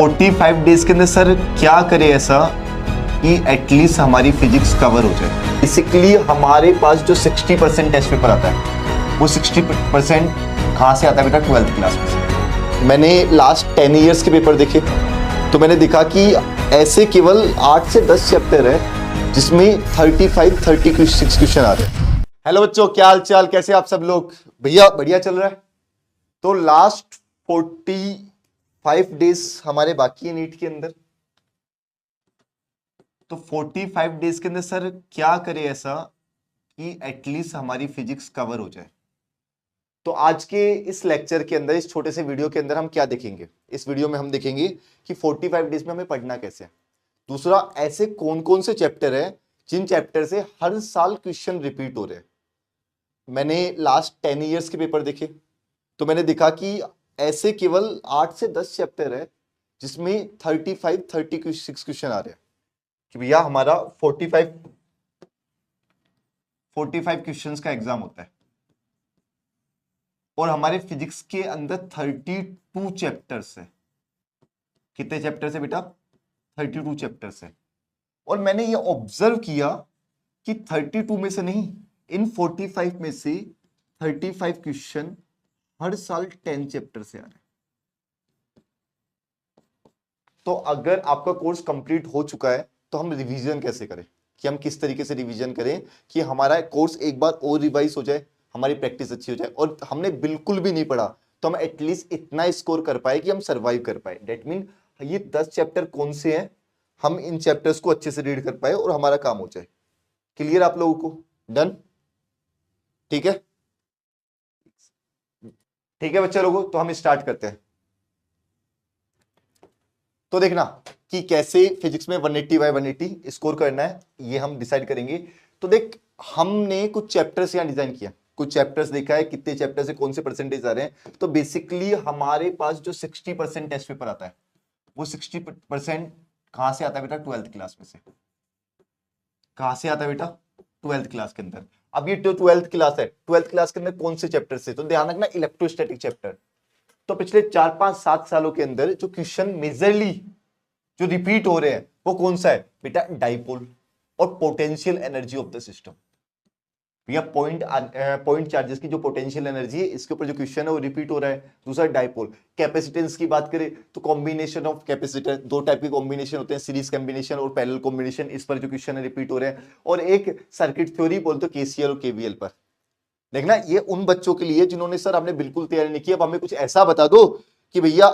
45 days के अंदर sir क्या करे ऐसा कि एटलीस्ट हमारी फिजिक्स कवर हो जाए। बेसिकली हमारे पास जो 60% टेस्ट पेपर आता है वो 60% कहाँ से आता है बेटा? 12th क्लास में से। मैंने लास्ट 10 ईयर्स के पेपर देखे तो मैंने देखा कि ऐसे केवल 8 से 10 चैप्टर है जिसमें 36 क्वेश्चन आ रहे हैं। हेलो बच्चों, क्या हाल चाल, कैसे आप सब लोग? भैया बढ़िया चल रहा है। तो लास्ट 45 डेज हमारे बाकी है नीट के अंदर। तो 45 डेज के अंदर सर क्या करे ऐसा कि एटलीस्ट हमारी फिजिक्स कवर हो जाए। तो आज के इस लेक्चर के अंदर, इस छोटे से वीडियो के अंदर हम क्या देखेंगे? इस वीडियो में हम देखेंगे कि 45 डेज में हमें पढ़ना कैसे है। दूसरा, ऐसे कौन कौन से चैप्टर है जिन चैप्टर से हर साल क्वेश्चन रिपीट हो रहे हैं। मैंने लास्ट 10 ईयर्स के पेपर देखे तो मैंने देखा कि ऐसे केवल 8 से 10 चैप्टर है जिसमें 36 क्वेश्चन आ रहे हैं कि भैया हमारा 45 क्वेश्चंस का एग्जाम होता है और हमारे फिजिक्स के अंदर 32 चैप्टर्स है। कितने चैप्टर्स है बेटा? 32 चैप्टर्स है। और मैंने ये ऑब्जर्व किया कि 32 में से नहीं, इन 45 में से 35 क्वेश्चन हर साल 10 चैप्टर से आ रहे हैं। तो अगर आपका कोर्स कंप्लीट हो चुका है तो हम रिवीजन कैसे करें, कि हम किस तरीके से रिवीजन करें कि हमारा कोर्स एक बार और रिवाइज हो जाए, हमारी प्रैक्टिस अच्छी हो जाए। और हमने बिल्कुल भी नहीं पढ़ा तो हम एटलीस्ट इतना स्कोर कर पाए कि हम सर्वाइव कर पाए। डेट मीन ये 10 चैप्टर कौन से हैं, हम इन चैप्टर्स को अच्छे से रीड कर पाए और हमारा काम हो जाए। क्लियर आप लोगों को? डन? ठीक है, ठीक है बच्चे लोगों, तो हम स्टार्ट करते हैं। तो देखना कि कैसे फिजिक्स में 180 बाय 180 स्कोर करना है, ये हम डिसाइड करेंगे। तो देख, हमने कुछ चैप्टर्स यहां डिजाइन किया, कुछ चैप्टर्स देखा है, कितने चैप्टर से कौन से परसेंटेज आ रहे हैं। तो बेसिकली हमारे पास जो 60% टेस्ट पेपर आता है वो 60% कहां से आता है बेटा? 12th क्लास में से। कहां से आता है बेटा? 12th क्लास के अंदर। अब ये जो 12th क्लास है, 12th क्लास के अंदर कौन से चैप्टर से? तो ध्यान रखना, इलेक्ट्रोस्टैटिक चैप्टर। तो पिछले 4 5 7 सालों के अंदर जो क्वेश्चन मेजरली जो रिपीट हो रहे हैं वो कौन सा है बेटा? डाइपोल और potential energy of the system. भैया पॉइंट चार्जेस की जो पोटेंशियल एनर्जी है, इसके ऊपर जो क्वेश्चन है वो रिपीट हो रहा है। दूसरा डाइपोल। कैपेसिटेंस की बात करें तो कॉम्बिनेशन ऑफ कैपेसिटर, दो टाइप के कॉम्बिनेशन होते हैं, सीरीज कॉम्बिनेशन और पैरेलल कॉम्बिनेशन, इस पर जो क्वेश्चन है रिपीट हो रहे हैं। और एक सर्किट थ्योरी बोलते केसीएल और केवीएल पर। देखना, ये उन बच्चों के लिए जिन्होंने सर हमने बिल्कुल तैयारी नहीं की, अब हमें कुछ ऐसा बता दो कि भैया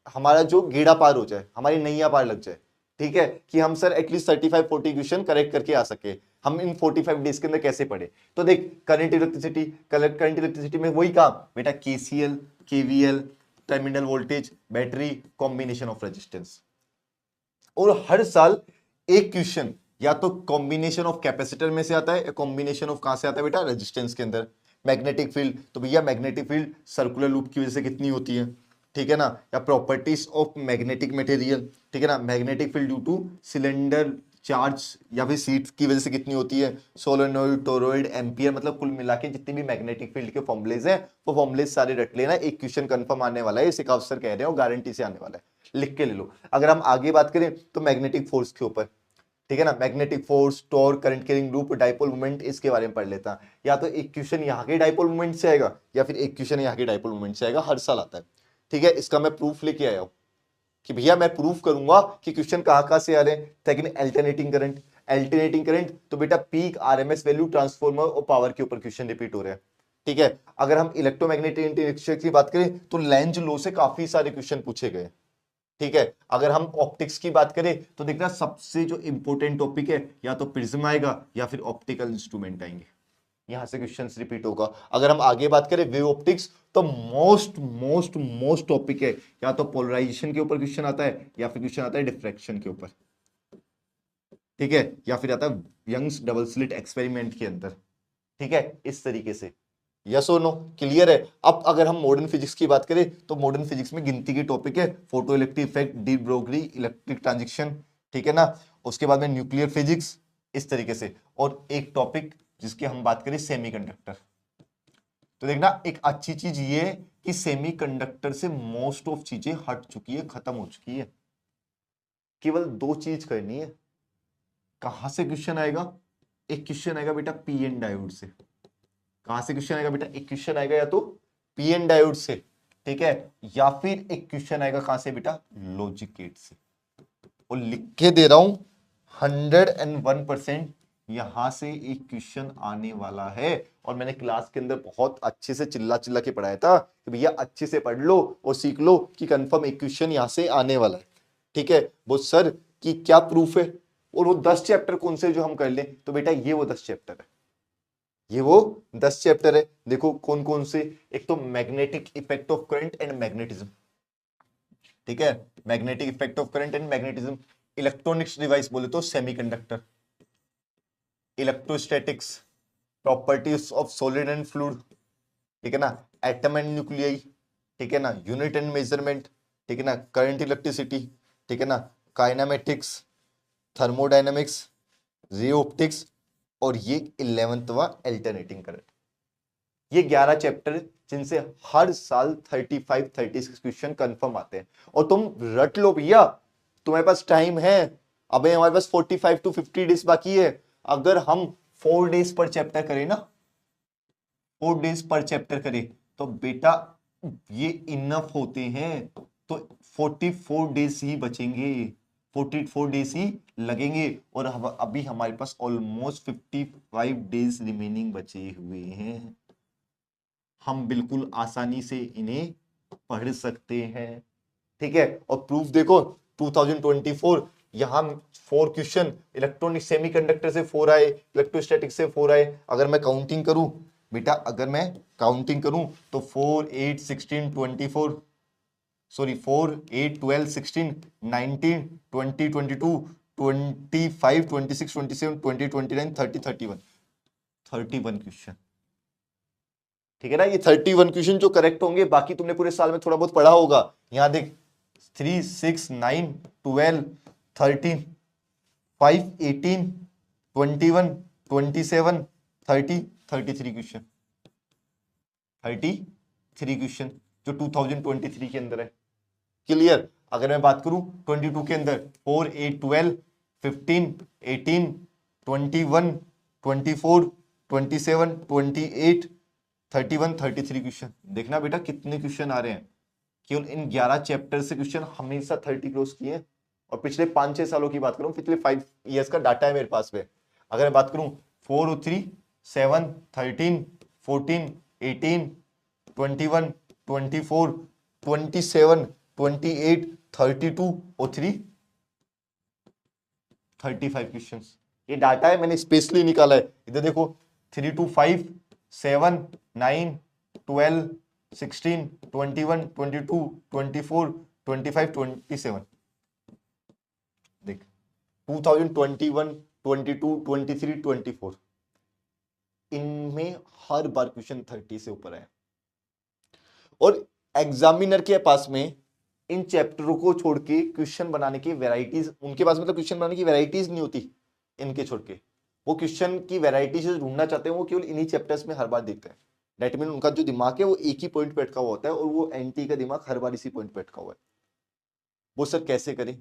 हमारा जो गेड़ा पार हो जाए, हमारी नैया पार लग जाए। ठीक है, कि हम सर एटलीस्ट 35 40 क्वेश्चन करेक्ट करके आ सके। हम इन 45 डेज के अंदर कैसे पढ़े? तो देख, करंट इलेक्ट्रिसिटी में वही काम बेटा, KCL KVL, terminal voltage, battery, combination of resistance. और हर साल एक क्वेश्चन या तो कॉम्बिनेशन ऑफ कैपेसिटर में से आता है या कॉम्बिनेशन ऑफ कहां से आता है बेटा? रेजिस्टेंस के अंदर। मैग्नेटिक फील्ड, तो भैया मैग्नेटिक फील्ड सर्कुलर लूप की वजह से कितनी होती है? ठीक है ना? या प्रॉपर्टीज ऑफ मैग्नेटिक मटेरियल, ठीक है ना? Magnetic field due two cylinder charge या फिर सीट की वजह से कितनी होती है? सोलेनोइड, टोरॉइड, एम्पियर, मतलब कुल मिला के जितनी भी मैग्नेटिक फील्ड के फॉर्मुलेज हैं वो फॉर्मुलेज सारे रट लेना। एक क्वेश्चन कंफर्म आने वाला है, इसे अफसर कह रहे हैं और गारंटी से आने वाला है, लिख के ले लो। अगर हम आगे बात करें तो मैग्नेटिक फोर्स के ऊपर, ठीक है ना? Magnetic force, torque, current carrying loop, dipole moment, इसके बारे में पढ़ लेता। या तो एक क्वेश्चन यहाँ के डाइपोल मोमेंट से आएगा या फिर एक क्वेश्चन यहाँ के डाइपोल मोमेंट से आएगा, हर साल आता है। ठीक है, इसका मैं प्रूफ लेके आया हूं कि भैया मैं प्रूफ करूंगा कि क्वेश्चन कहां से आ रहे हैं। सेकंड, अल्टरनेटिंग करंट, तो बेटा पीक, आरएमएस वैल्यू, ट्रांसफॉर्मर और पावर के ऊपर क्वेश्चन रिपीट हो रहे हैं। ठीक है, अगर हम इलेक्ट्रोमैग्नेटिक इंटरेक्शन की बात करें तो लेंज लॉ से काफी सारे क्वेश्चन पूछे गए। ठीक है, अगर हम ऑप्टिक्स की बात करें तो देखना सबसे जो इंपॉर्टेंट टॉपिक है, या तो प्रिज्म आएगा या फिर ऑप्टिकल इंस्ट्रूमेंट आएंगे, यहां से क्वेश्चंस रिपीट होगा। अगर हम आगे बात करें वेव ऑप्टिक्स, तो मोस्ट टॉपिक है, या तो पोलराइजेशन के ऊपर क्वेश्चन आता है या फिर क्वेश्चन आता है डिफ्रैक्शन के ऊपर। ठीक है, या फिर आता है यंग्स डबल स्लिट एक्सपेरिमेंट के अंदर। ठीक है, इस तरीके से। यस और नो? क्लियर है? अब अगर हम मॉडर्न फिजिक्स की बात करें तो मॉडर्न फिजिक्स में गिनती की टॉपिक है, photo electric effect, de Broglie, electric transition, ठीक है ना? उसके बाद में न्यूक्लियर फिजिक्स, इस तरीके से। और एक टॉपिक जिसकी हम बात करें सेमीकंडक्टर। तो देखना एक अच्छी चीज ये है कि सेमीकंडक्टर से मोस्ट ऑफ चीजें हट चुकी है, खत्म हो चुकी है। केवल दो चीज करनी है। कहां से क्वेश्चन आएगा? एक क्वेश्चन आएगा बेटा पी एन डायोड से। कहां से क्वेश्चन आएगा बेटा? एक क्वेश्चन आएगा या तो पी एन डायोड से, ठीक है, या फिर एक क्वेश्चन आएगा कहां से बेटा? लॉजिक गेट से। और लिख के दे रहा हूं 101% यहां से एक क्वेश्चन आने वाला है। और मैंने क्लास के अंदर बहुत अच्छे से चिल्ला चिल्ला के पढ़ाया था कि भैया अच्छे से पढ़ लो और सीख लो कि कंफर्म एक क्वेश्चन यहां से आने वाला है, ठीक है। वो सर कि क्या प्रूफ है? और वो 10 चैप्टर कौन से जो हम कर लें? तो बेटा ये वो 10 चैप्टर है, ये वो 10 चैप्टर है। देखो कौन कौन से। एक तो magnetic effect of current and magnetism, ठीक है, magnetic effect of current and magnetism. Electronics device बोले तो semiconductor, electrostatics, properties of solid and fluid, ठीक है ना, एटम एंड न्यूक्लियाई, ठीक है ना, यूनिट एंड मेजरमेंट, ठीक है ना, करंट इलेक्ट्रिसिटी, ठीक है ना, काइनेमेटिक्स, थर्मोडायनेमिक्स, रे ऑप्टिक्स, और ये 11वां अल्टरनेटिंग करंट। ये 11 चैप्टर जिनसे हर साल 35-36 क्वेश्चन कंफर्म आते हैं। और तुम रट लो भैया, तुम्हारे पास टाइम है। अबे हमारे पास 45 to 50 डेज बाकी है। अगर हम 4 डेज पर चैप्टर करें ना, 4 डेज पर चैप्टर करें तो बेटा ये इनफ होते हैं। तो 44 डेज ही बचेंगे, 44 डेज ही लगेंगे। और अभी हमारे पास ऑलमोस्ट 55 डेज रिमेनिंग बचे हुए हैं। हम बिल्कुल आसानी से इन्हें पढ़ सकते हैं, ठीक है। और प्रूफ देखो 2024 यहां 4 क्वेश्चन इलेक्ट्रॉनिक सेमीकंडक्टर से 4 आए, इलेक्ट्रोस्टैटिक से 4 आए। अगर मैं काउंटिंग करूं बेटा, अगर मैं काउंटिंग करूं तो 4 8 16 24, सॉरी 4 8 12 16 19 20 22 25 26 27 20 29 30 31 क्वेश्चन, ठीक है ना। ये 31 क्वेश्चन जो करेक्ट होंगे, बाकी तुमने पूरे साल में थोड़ा बहुत पढ़ा होगा। यहां देख 3 6 9 12 13 5 18 21 27 30 33 क्वेश्चन, 33 क्वेश्चन जो 2023 के अंदर है। क्लियर? अगर मैं बात करूं 22 के अंदर 4 8 12 15 18 21 24 27 28 31 33 क्वेश्चन। देखना बेटा कितने क्वेश्चन आ रहे हैं। केवल इन 11 चैप्टर से क्वेश्चन हमेशा 30 क्रॉस किए। और पिछले 5-6 सालों की बात करूं, पिछले 5 इयर्स का डाटा है मेरे पास में। अगर मैं बात करूं 4 और 3 7 13 14 18 21 24 27 28 32 और 3 35 क्वेश्चंस। ये डाटा है, मैंने स्पेशली निकाला है। इधर देखो 3 to 5 7 9 12 16 21 22 24 25 27। देख 2021 22 23 24 इनमें हर बार क्वेश्चन 30 से ऊपर है। और एग्जामिनर के पास में इन चैप्टरों को छोड़ के क्वेश्चन बनाने की वैरायटीज, उनके पास मतलब क्वेश्चन बनाने की वैरायटीज नहीं होती इनके छोड़ के। वो क्वेश्चन की वैरायटीज ढूंढना चाहते हैं, वो केवल इन्हीं चैप्टर्स में हर बार देखते हैं। दैट मीन उनका जो दिमाग है वो एक ही पॉइंट पे अटका हुआ होता है, और वो एनटी का दिमाग हर बार इसी पॉइंट पे अटका हुआ है। वो सर कैसे करें?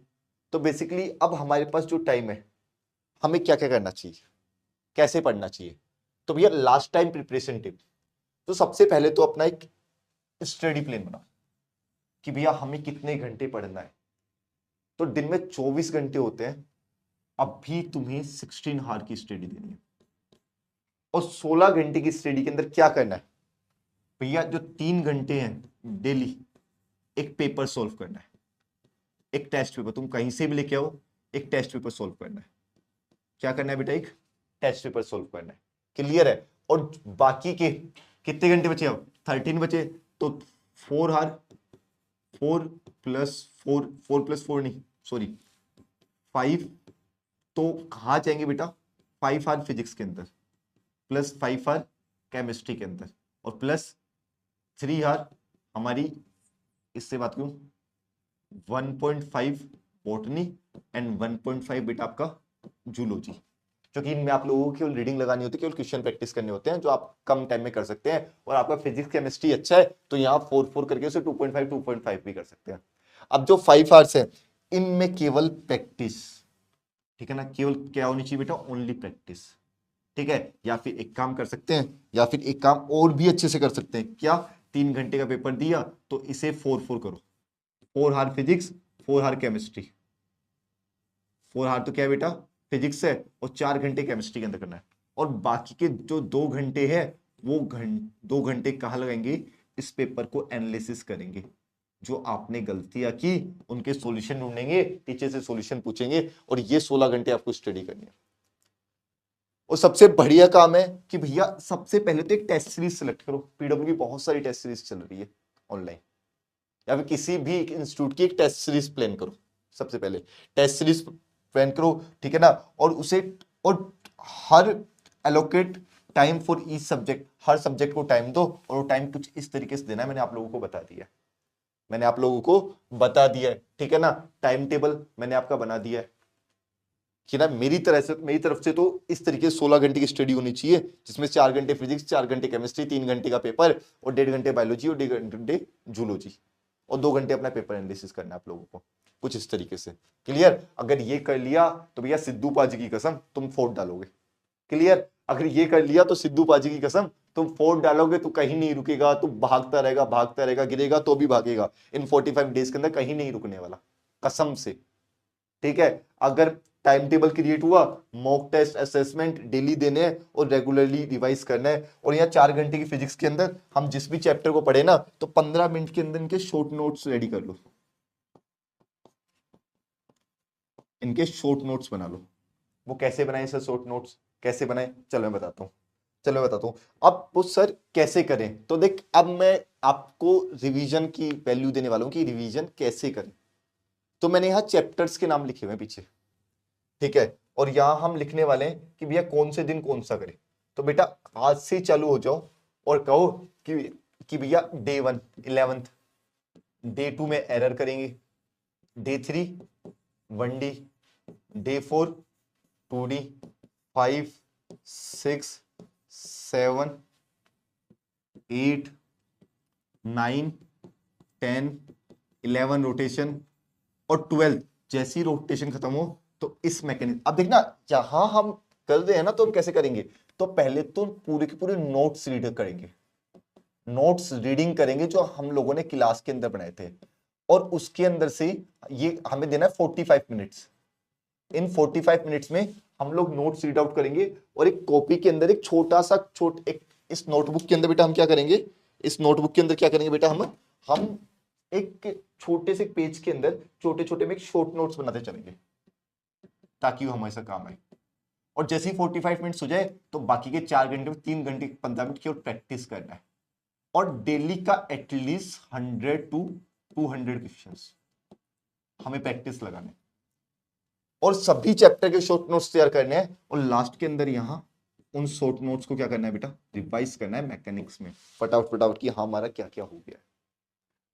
तो बेसिकली अब हमारे पास जो टाइम है, हमें क्या क्या करना चाहिए, कैसे पढ़ना चाहिए? तो भैया लास्ट टाइम प्रिपरेशन टिप, तो सबसे पहले तो अपना एक स्टडी प्लान बनाओ कि भैया हमें कितने घंटे पढ़ना है। तो दिन में 24 घंटे होते हैं, अब भी तुम्हें 16 हार की स्टडी देनी है। और 16 घंटे की स्टडी के अंदर क्या करना है भैया? जो 3 घंटे हैं डेली, एक पेपर सॉल्व करना है, एक टेस्ट पेपर। तुम कहीं से भी लेके आओ, एक टेस्ट पेपर सॉल्व करना है। क्या करना है बेटा? एक टेस्ट पेपर सॉल्व करना है। क्लियर है? और बाकी के कितने घंटे बचे? अब 13 बचे, तो 4 हार, 4 प्लस 4, 4 प्लस 4 नहीं, सॉरी 5। तो कहां जाएंगे बेटा? 5 हार फिजिक्स के अंदर, प्लस 5 हार केमिस्ट्री के अंदर, और प्लस 3 हार हमारी, इससे बात करूं 1.5 बॉटनी एंड 1.5 बेटा आपका जूलॉजी। क्योंकि इनमें आप लोगों को केवल रीडिंग लगानी होती है, केवल क्वेश्चन प्रैक्टिस करने होते हैं जो आप कम टाइम में कर सकते हैं। और आपका फिजिक्स केमिस्ट्री अच्छा है तो यहाँ 4 करके उसे 2.5 भी कर सकते हैं। अब जो 5 आवर्स है इनमें केवल प्रैक्टिस, ठीक है ना, केवल क्या होनी चाहिए बेटा, ओनली प्रैक्टिस, ठीक है। या फिर एक काम कर सकते हैं, या फिर एक काम और भी अच्छे से कर सकते हैं, क्या, 3 घंटे का पेपर दिया तो इसे 4 करो, 4 hour physics, 4 hour chemistry, 4 hour तो क्या है बेटा फिजिक्स है, और 4 घंटे केमिस्ट्री के अंदर करना है। और बाकी के जो 2 घंटे है वो 2 घंटे कहाँ लगाएंगे, इस पेपर को एनालिसिस करेंगे, जो आपने गलतियां की उनके सॉल्यूशन ढूंढेंगे, टीचर से सॉल्यूशन पूछेंगे, और ये 16 घंटे आपको स्टडी करनी है। और सबसे बढ़िया काम है कि भैया सबसे पहले तो एक टेस्ट सीरीज सिलेक्ट करो। पीडब्ल्यू की बहुत सारी टेस्ट सीरीज चल रही है ऑनलाइन, या फिर किसी भी इंस्टीट्यूट की एक टेस्ट सीरीज प्लान करो। सबसे पहले टेस्ट सीरीज प्लान करो, ठीक है ना, और उसे, और हर allocate time for each subject, हर सब्जेक्ट को टाइम दो, और वो टाइम कुछ इस तरीके से देना है। मैंने आप लोगों को बता दिया, मैंने आप लोगों को बता दिया है, ठीक है ना। टाइम टेबल मैंने आपका बना दिया है कि ना, मेरी तरफ से तो इस तरीके से 16 घंटे की स्टडी होनी चाहिए, जिसमें 4 घंटे फिजिक्स, 4 घंटे केमिस्ट्री, 3 घंटे का पेपर, और 1.5 घंटे बायोलॉजी, और 1.5 घंटे जूलॉजी, और 2 घंटे अपना पेपर एनालिसिस करना है आप लोगों को, कुछ इस तरीके से। क्लियर? अगर ये कर लिया तो भैया सिद्धू पाजी की कसम तुम फोड़ डालोगे। क्लियर? अगर ये कर लिया तो सिद्धू पाजी की कसम तुम फोड़ डालोगे, तो कहीं नहीं रुकेगा, तू भागता रहेगा, भागता रहेगा, गिरेगा तो भी भागेगा, इन 45 डेज के अंदर कहीं नहीं रुकने वाला, कसम से, ठीक है। अगर टाइम टेबल क्रिएट हुआ, मॉक टेस्ट असेसमेंट डेली देने हैं और रेगुलरली रिवाइज करना है। और यहाँ 4 घंटे की फिजिक्स के अंदर हम जिस भी चैप्टर को पढ़े ना, तो 15 मिनट के अंदर इनके शॉर्ट नोट्स रेडी कर लो, इनके शॉर्ट नोट्स बना लो। वो कैसे बनाए सर शॉर्ट नोट्स, कैसे बनाए, चलो मैं बताता हूँ, चलो मैं बताता हूँ। अब वो सर कैसे करें, तो देख अब मैं आपको रिवीजन की वैल्यू देने वाला हूँ कि रिवीजन कैसे करें। तो मैंने यहाँ चैप्टर्स के नाम लिखे हुए हैं पीछे, ठीक है, और यहां हम लिखने वाले हैं कि भैया कौन से दिन कौन सा करें। तो बेटा आज से चालू हो जाओ और कहो कि भैया डे 1 11th, डे 2 में एरर करेंगे, day 3 1D, day 4 2D, 5 6 7 8 9 10 11 rotation, और 12 जैसी रोटेशन खत्म हो तो इस मैकेनिज्म। अब देखना जहां हम कर रहे हैं ना, तो हम कैसे करेंगे, तो पहले तो पूरे के पूरे नोट्स रीड करेंगे, नोट्स रीडिंग करेंगे जो हम लोगों ने क्लास के अंदर बनाए थे, और उसके अंदर से ये हमें देना है 45 मिनट्स। इन 45 मिनट्स में हम लोग नोट्स रीड आउट करेंगे, और एक कॉपी के अंदर एक छोटा सा एक इस नोटबुक के अंदर बेटा हम क्या करेंगे, इस नोटबुक के अंदर क्या करेंगे बेटा, हम एक छोटे से पेज के अंदर छोटे छोटे में एक शॉर्ट नोट्स बनाते चलेंगे, ताकि वो हमारे साथ काम आए। और जैसे ही 45 मिनट्स हो जाए तो बाकी के 4 घंटे में 3 घंटे 15 मिनट की और प्रैक्टिस करना है, और डेली का एटलीस्ट 100 to 200 क्वेश्चंस हमें प्रैक्टिस लगाने, और सभी चैप्टर के शॉर्ट नोट्स तैयार करने हैं, और लास्ट के अंदर यहां उन शॉर्ट नोट्स को क्या करना है बेटा, रिवाइज करना है मैकेनिक्स में, फटाफट फटाफट कि हाँ हमारा क्या क्या हो गया है।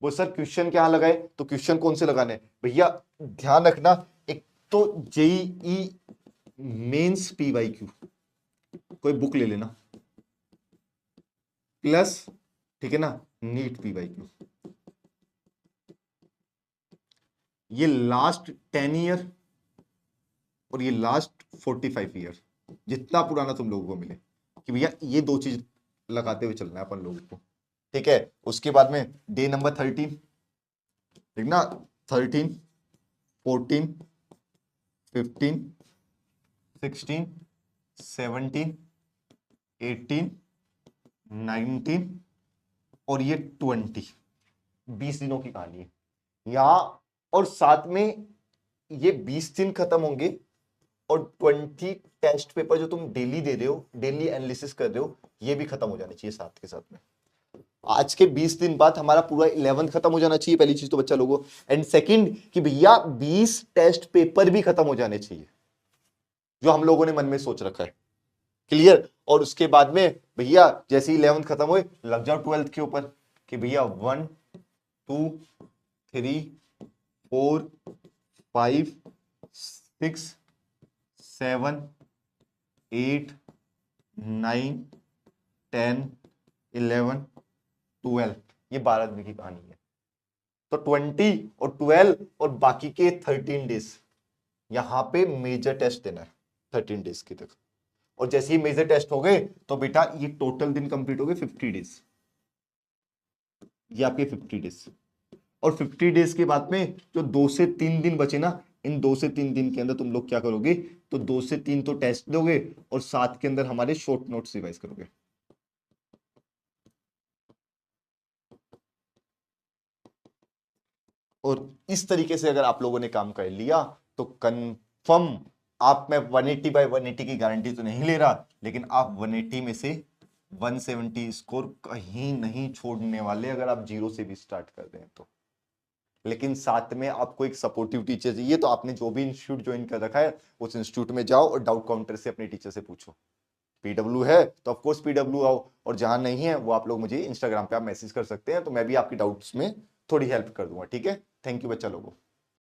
वो सर क्वेश्चन क्या लगाए, तो क्वेश्चन कौन से लगाने भैया, ध्यान रखना, एक तो जेईई मेंस PYQ, कोई बुक ले लेना, प्लस, ठीक है ना, नीट PYQ, ये लास्ट 10 ईयर और ये लास्ट 45 ईयर, जितना पुराना तुम लोगों को मिले, कि भैया ये 2 चीज लगाते हुए चलना है अपन लोगों को, ठीक है। उसके बाद में डे नंबर 13, देखना 13 14 15 16 17 18 19 और ये 20 दिनों की कहानी है यहाँ। और साथ में ये 20 दिन खत्म होंगे, और 20 टेस्ट पेपर जो तुम डेली दे रहे हो, डेली एनालिसिस कर रहे हो, ये भी खत्म हो जाने चाहिए साथ के साथ में। आज के 20 दिन बाद हमारा पूरा 11th खत्म हो जाना चाहिए, पहली चीज तो बच्चा लोगों। एंड सेकंड कि भैया 20 टेस्ट पेपर भी खत्म हो जाने चाहिए, जो हम लोगों ने मन में सोच रखा है। क्लियर? और उसके बाद में भैया जैसे ही 11th खत्म हुए लग जाओ 12th के ऊपर, कि भैया 1 2 3 4 5 6 7 8 9 10 11 12, ये 12 दिन की कहानी है। तो 20 और 12 और बाकी के 13 डेज यहां पे मेजर टेस्ट देना है 13 डेज की तक। और जैसे ही मेजर टेस्ट हो गए तो बेटा ये टोटल दिन कंप्लीट हो गए 50 डेज, ये आपके 50 डेज। और 50 डेज के बाद में जो 2 से 3 दिन बचे ना, इन 2 से 3 दिन के अंदर तुम लोग क्या करोगे, तो 2 से 3 तो टेस्ट दोगे और साथ के अंदर हमारे शॉर्ट नोट्स रिवाइज करोगे। और इस तरीके से अगर आप लोगों ने काम कर लिया तो कंफर्म आप, मैं 180 बाय 180 की गारंटी तो नहीं ले रहा, लेकिन आप 180 में से 170 स्कोर कहीं नहीं छोड़ने वाले, अगर आप जीरो से भी स्टार्ट कर दें तो। लेकिन साथ में आपको एक सपोर्टिव टीचर चाहिए, तो आपने जो भी इंस्टीट्यूट ज्वाइन कर रखा है उस इंस्टीट्यूट में जाओ और डाउट काउंटर से अपने टीचर से पूछो। पीडब्ल्यू है तो ऑफ कोर्स पीडब्ल्यू आओ, और जहां नहीं है वो आप लोग मुझे इंस्टाग्राम पे आप मैसेज कर सकते हैं, तो मैं भी आपकी डाउट्स में थोड़ी हेल्प कर दूंगा। ठीक है, थैंक यू बच्चा लोगों।